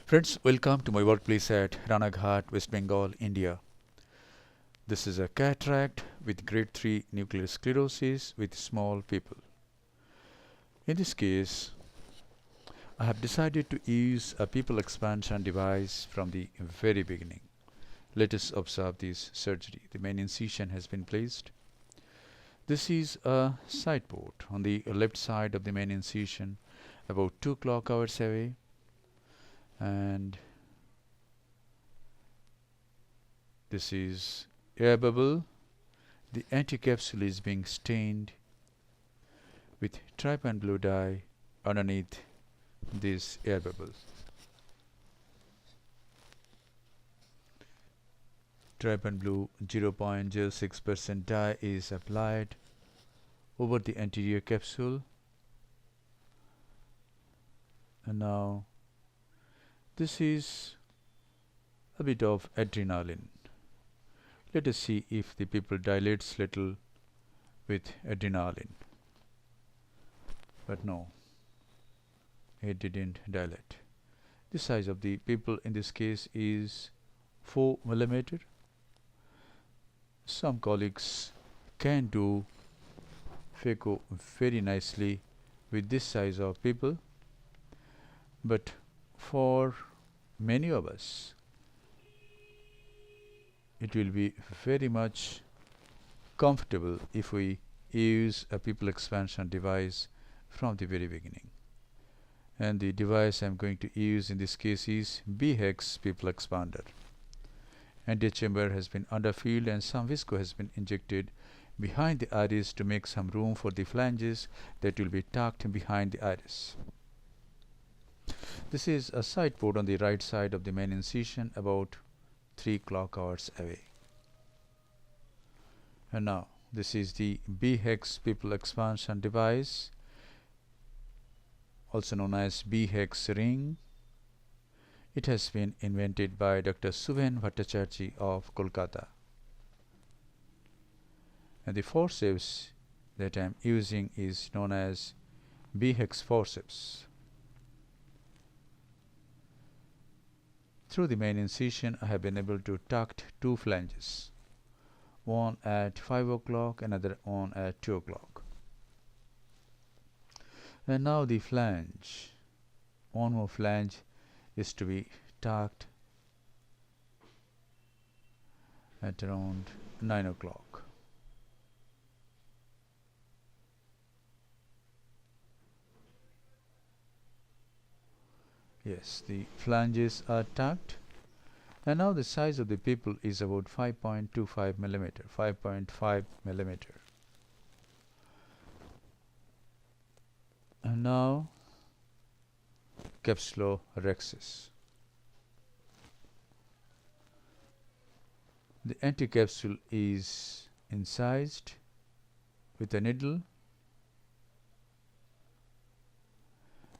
Friends, welcome to my workplace at Ranaghat, West Bengal, India. This is a cataract with grade 3 nuclear sclerosis with small people. In this case, I have decided to use a pupil expansion device from the very beginning. Let us observe this surgery. The main incision has been placed. This is a side port on the left side of the main incision, about 2 clock hours away, and this is air bubble. The anti-capsule is being stained with trypan blue dye underneath this air bubble. Trypan blue 0.06% dye is applied over the anterior capsule, and now this is a bit of adrenaline. Let us see if the pupil dilates little with adrenaline. But no, it didn't dilate. The size of the pupil in this case is 4 millimeter. Some colleagues can do phaco very nicely with this size of pupil, but for many of us it will be very much comfortable if we use a pupil expansion device from the very beginning. And the device I am going to use in this case is B-HEX pupil expander. Antechamber has been underfilled and some visco has been injected behind the iris to make some room for the flanges that will be tucked behind the iris. This is a side port on the right side of the main incision, about 3 clock hours away. And now this is the B-HEX pupil expansion device, also known as B-HEX ring. It has been invented by Dr. Suven Bhattacharjee of Kolkata. And the forceps that I am using is known as B-HEX forceps. Through the main incision, I have been able to tuck 2 flanges, one at 5 o'clock, another one at 2 o'clock. And now the flange, one more flange is to be tucked at around 9 o'clock. Yes, the flanges are tucked, and now the size of the pupil is about 5.25 millimeter, 5.5 millimeter. And now capsulorhexis. The anticapsule is incised with a needle,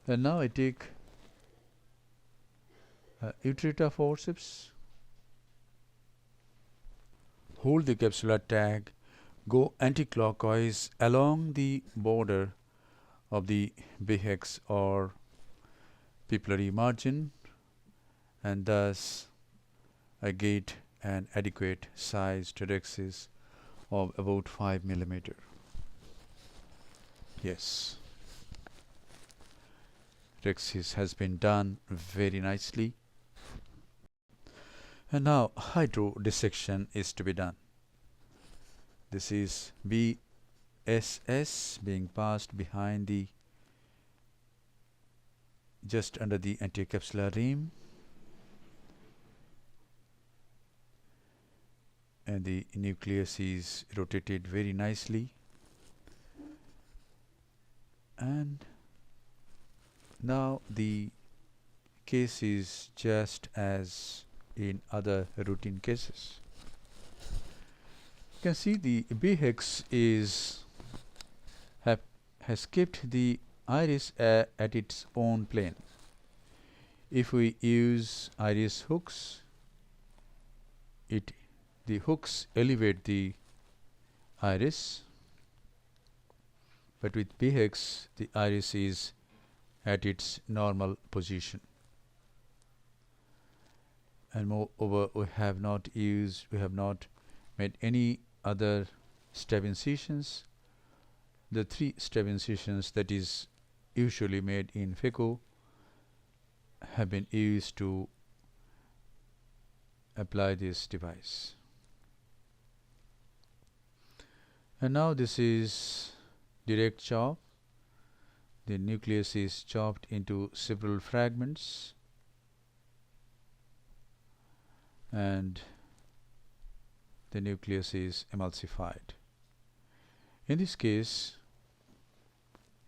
and now I take utreta forceps, hold the capsular tag, go anti-clockwise along the border of the B-HEX or pupillary margin, and thus I get an adequate sized rhexis of about 5 millimeter. Yes, rhexis has been done very nicely, and now hydro dissection is to be done. This is BSS being passed behind the just under the anticapsular rim, and the nucleus is rotated very nicely, and now the case is just as in other routine cases. You can see the B-HEX has kept the iris at its own plane. If we use iris hooks, the hooks elevate the iris, but with B-HEX the iris is at its normal position. and moreover we have not made any other stab incisions. The 3 stab incisions that is usually made in Phaco have been used to apply this device. And now this is direct chop. The nucleus is chopped into several fragments and the nucleus is emulsified. In this case,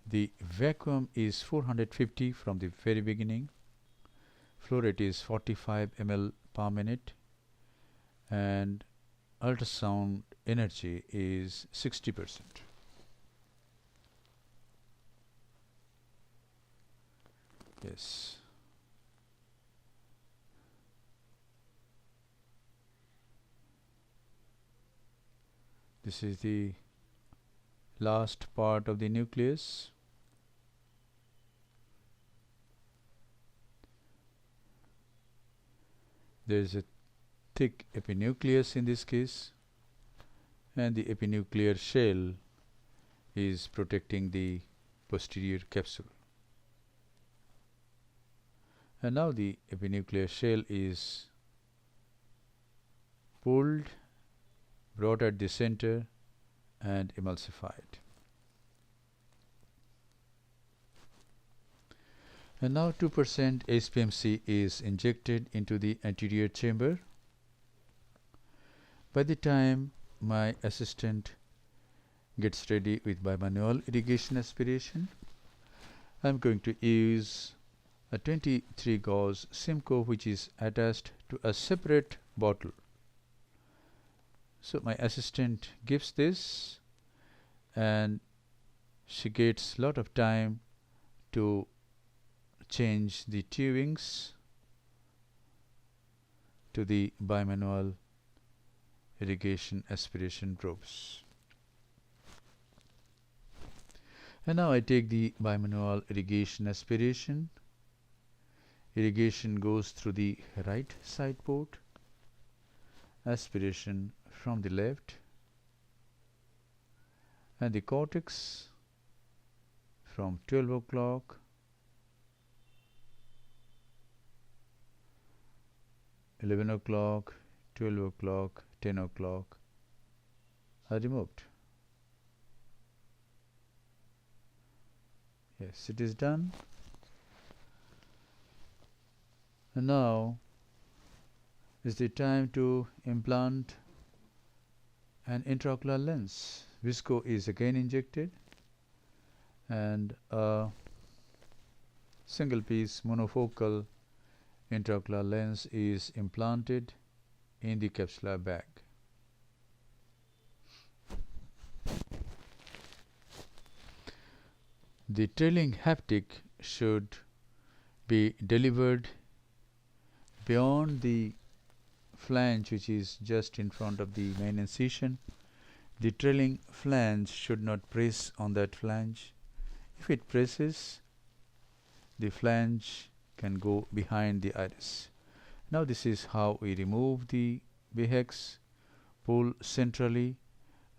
the vacuum is 450 from the very beginning, flow rate is 45 ml per minute, and ultrasound energy is 60%. Yes. This is the last part of the nucleus. There is a thick epinucleus in this case, and the epinuclear shell is protecting the posterior capsule. And now the epinuclear shell is pulled, brought at the center and emulsified. And now 2% HPMC is injected into the anterior chamber. By the time my assistant gets ready with bimanual irrigation aspiration, I am going to use a 23 gauge Simcoe which is attached to a separate bottle. So my assistant gives this and she gets a lot of time to change the tubings to the bimanual irrigation aspiration probes. And now I take the bimanual irrigation aspiration. Irrigation goes through the right side port, aspiration from the left, and the cortex from 12 o'clock, 11 o'clock, 12 o'clock, 10 o'clock are removed. Yes, it is done. And now is the time to implant an intraocular lens. Visco is again injected and a single piece monofocal intraocular lens is implanted in the capsular bag. The trailing haptic should be delivered beyond the flange which is just in front of the main incision. The trailing flange should not press on that flange. If it presses, the flange can go behind the iris. Now this is how we remove the B-HEX, pull centrally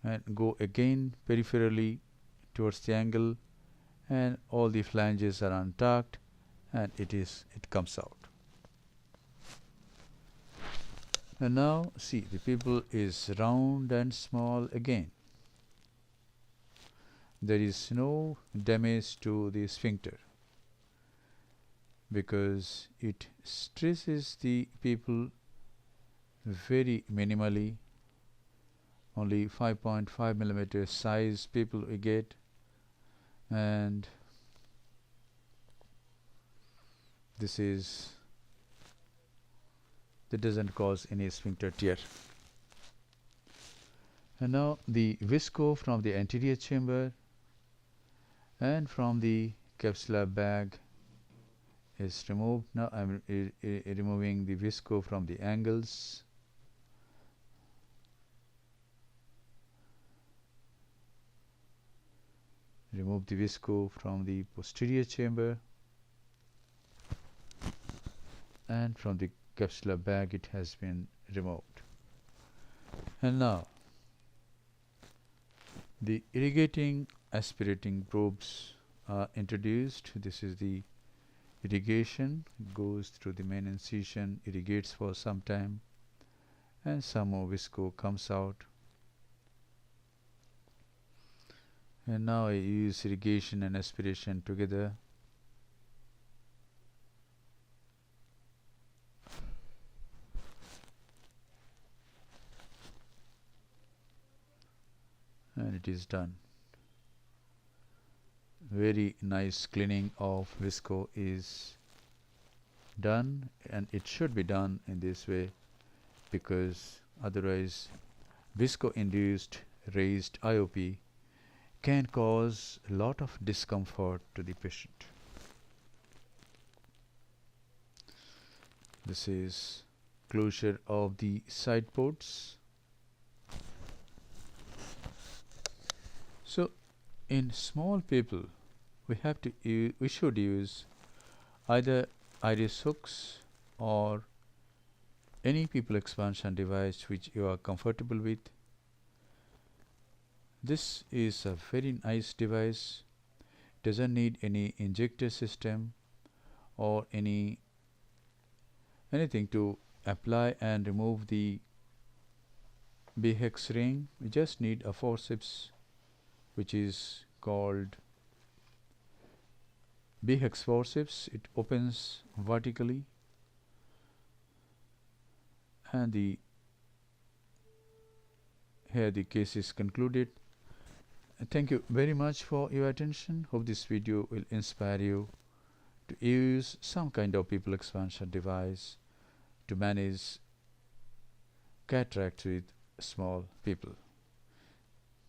and go again peripherally towards the angle, and all the flanges are untucked and it comes out. And now see, the pupil is round and small again. There is no damage to the sphincter because it stresses the pupil very minimally. Only 5.5 millimeter size pupil we get, and that doesn't cause any sphincter tear. And now the visco from the anterior chamber and from the capsular bag is removed. Now I am removing the visco from the angles. Remove the visco from the posterior chamber and from the capsular bag, it has been removed. And now the irrigating aspirating probes are introduced. This is the irrigation. It goes through the main incision, irrigates for some time, and some more visco comes out. And now I use irrigation and aspiration together. And it is done. Very nice cleaning of visco is done, and it should be done in this way, because otherwise visco induced raised IOP can cause a lot of discomfort to the patient. This is closure of the side ports. So in small people we should use either iris hooks or any pupil expansion device which you are comfortable with. This is a very nice device. Doesn't need any injector system or anything to apply and remove the B-HEX ring. We just need a forceps which is called B-HEX forceps. It opens vertically, and here the case is concluded. Thank you very much for your attention. Hope this video will inspire you to use some kind of pupil expansion device to manage cataracts with small people.